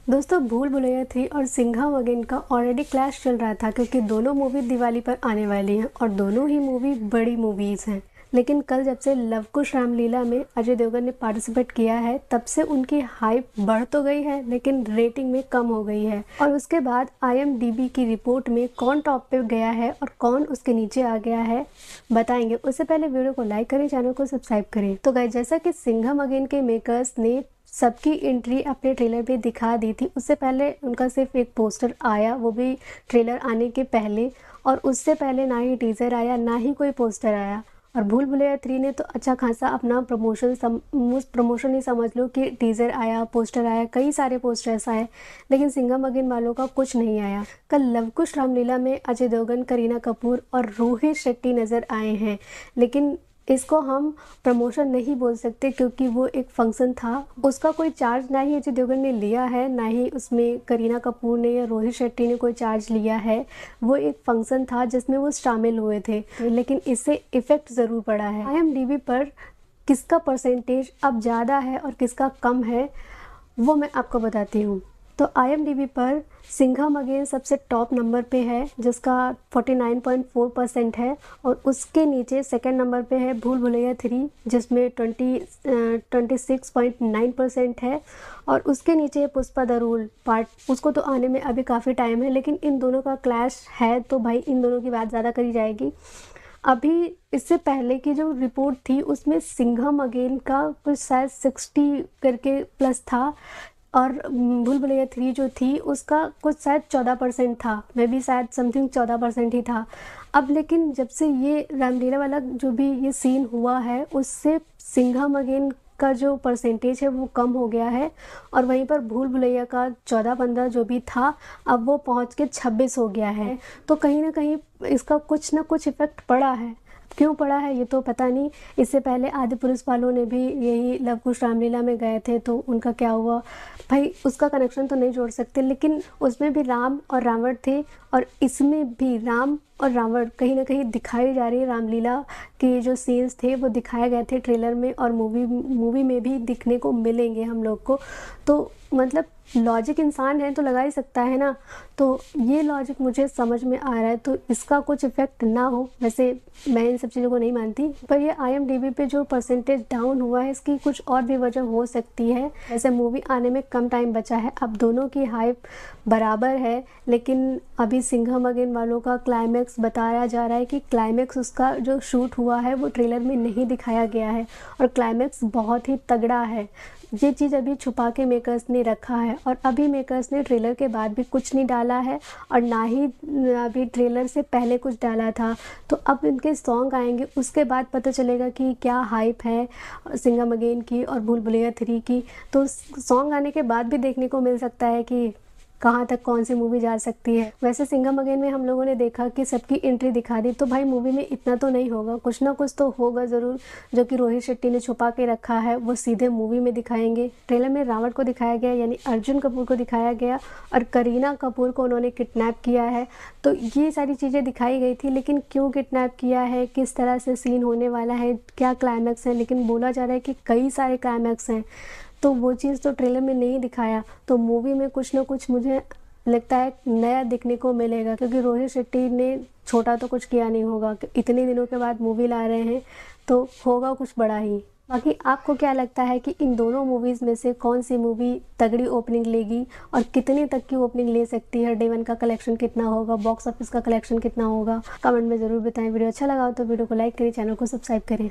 दोस्तों भूल भुलैया 3 और सिंघम अगेन का ऑलरेडी क्लैश चल रहा था क्योंकि दोनों मूवी दिवाली पर आने वाली हैं और दोनों ही मूवी बड़ी मूवीज़ हैं। लेकिन कल जब से लव कुश रामलीला में अजय देवगन ने पार्टिसिपेट किया है तब से उनकी हाइप बढ़ तो गई है लेकिन रेटिंग में कम हो गई है। और उसके बाद IMDb की रिपोर्ट में कौन टॉप पे गया है और कौन उसके नीचे आ गया है बताएंगे। उससे पहले वीडियो को लाइक करें, चैनल को सब्सक्राइब करें। तो गाइस, जैसा कि सिंघम अगेन के मेकर्स ने सबकी एंट्री अपने ट्रेलर पे दिखा दी थी, उससे पहले उनका सिर्फ एक पोस्टर आया, वो भी ट्रेलर आने के पहले, और उससे पहले ना ही टीज़र आया ना ही कोई पोस्टर आया। और भूल भुलैया 3 ने तो अच्छा खासा अपना प्रमोशन ही समझ लो कि टीज़र आया, पोस्टर आया, कई सारे पोस्टर्स आए, लेकिन सिंघम अगेन वालों का कुछ नहीं आया। कल लव कुश रामलीला में अजय देवगन, करीना कपूर और रोहित शेट्टी नज़र आए हैं, लेकिन इसको हम प्रमोशन नहीं बोल सकते क्योंकि वो एक फंक्शन था। उसका कोई चार्ज ना ही अजय देवगन ने लिया है, ना ही उसमें करीना कपूर ने या रोहित शेट्टी ने कोई चार्ज लिया है। वो एक फंक्शन था जिसमें वो शामिल हुए थे, लेकिन इससे इफ़ेक्ट ज़रूर पड़ा है। IMDb पर किसका परसेंटेज अब ज़्यादा है और किसका कम है वो मैं आपको बताती हूँ। तो IMDb पर सिंघम अगेन सबसे टॉप नंबर पे है जिसका 49.4% है, और उसके नीचे सेकंड नंबर पे है भूल भुलैया 3 जिसमें 26.9% है, और उसके नीचे पुष्पा द रूल पार्ट। उसको तो आने में अभी काफ़ी टाइम है, लेकिन इन दोनों का क्लैश है तो भाई इन दोनों की बात ज़्यादा करी जाएगी। अभी इससे पहले की जो रिपोर्ट थी उसमें सिंघम अगेन का कुछ शायद 60 करके प्लस था, और भूल भुलैया 3 जो थी उसका कुछ शायद 14% था, मैं भी शायद समथिंग 14% ही था। अब लेकिन जब से ये रामलीला वाला जो भी ये सीन हुआ है उससे सिंघम अगेन का जो परसेंटेज है वो कम हो गया है, और वहीं पर भूल भुलैया का 14-15 जो भी था अब वो पहुंच के 26 हो गया है। तो कहीं ना कहीं इसका कुछ ना कुछ इफ़ेक्ट पड़ा है। क्यों पड़ा है ये तो पता नहीं। इससे पहले आदिपुरुष वालों ने भी यही लव कुश रामलीला में गए थे तो उनका क्या हुआ भाई, उसका कनेक्शन तो नहीं जोड़ सकते, लेकिन उसमें भी राम और रावण थे और इसमें भी राम और रावण कहीं ना कहीं दिखाई जा रही है। रामलीला के जो सीन्स थे वो दिखाए गए थे ट्रेलर में, और मूवी में भी दिखने को मिलेंगे हम लोग को। तो मतलब लॉजिक इंसान है तो लगा ही सकता है ना, तो ये लॉजिक मुझे समझ में आ रहा है। तो इसका कुछ इफ़ेक्ट ना हो, वैसे मैं इन सब चीज़ों को नहीं मानती, पर ये IMDb पे जो परसेंटेज डाउन हुआ है इसकी कुछ और भी वजह हो सकती है। वैसे मूवी आने में कम टाइम बचा है, अब दोनों की हाइप बराबर है, लेकिन अभी सिंघम अगेन वालों का क्लाइमैक्स बताया जा रहा है कि क्लाइमैक्स उसका जो शूट हुआ है वो ट्रेलर में नहीं दिखाया गया है, और क्लाइमैक्स बहुत ही तगड़ा है। ये चीज़ अभी छुपा के मेकर्स ने रखा है, और अभी मेकर्स ने ट्रेलर के बाद भी कुछ नहीं डाला है और ना ही अभी ट्रेलर से पहले कुछ डाला था। तो अब इनके सॉन्ग आएंगे उसके बाद पता चलेगा कि क्या हाइप है सिंघम अगेन की और भूल भुलैया 3 की। तो सॉन्ग आने के बाद भी देखने को मिल सकता है कि कहाँ तक कौन सी मूवी जा सकती है। वैसे सिंघम अगेन में हम लोगों ने देखा कि सबकी एंट्री दिखा दी, तो भाई मूवी में इतना तो नहीं होगा, कुछ ना कुछ तो होगा ज़रूर जो कि रोहित शेट्टी ने छुपा के रखा है वो सीधे मूवी में दिखाएंगे। ट्रेलर में रावण को दिखाया गया यानी अर्जुन कपूर को दिखाया गया, और करीना कपूर को उन्होंने किडनैप किया है। तो ये सारी चीज़ें दिखाई गई थी, लेकिन क्यों किडनैप किया है, किस तरह से सीन होने वाला है, क्या क्लाइमैक्स है, लेकिन बोला जा रहा है कि कई सारे क्लाइमैक्स हैं, तो वो चीज़ तो ट्रेलर में नहीं दिखाया। तो मूवी में कुछ ना कुछ मुझे लगता है नया देखने को मिलेगा, क्योंकि रोहित शेट्टी ने छोटा तो कुछ किया नहीं होगा, इतने दिनों के बाद मूवी ला रहे हैं तो होगा कुछ बड़ा ही। बाकी आपको क्या लगता है कि इन दोनों मूवीज़ में से कौन सी मूवी तगड़ी ओपनिंग लेगी और कितने तक की ओपनिंग ले सकती है? डे 1 का कलेक्शन कितना होगा, बॉक्स ऑफिस का कलेक्शन कितना होगा, कमेंट में ज़रूर बताएं। वीडियो अच्छा लगा हो तो वीडियो को लाइक करें, चैनल को सब्सक्राइब करें।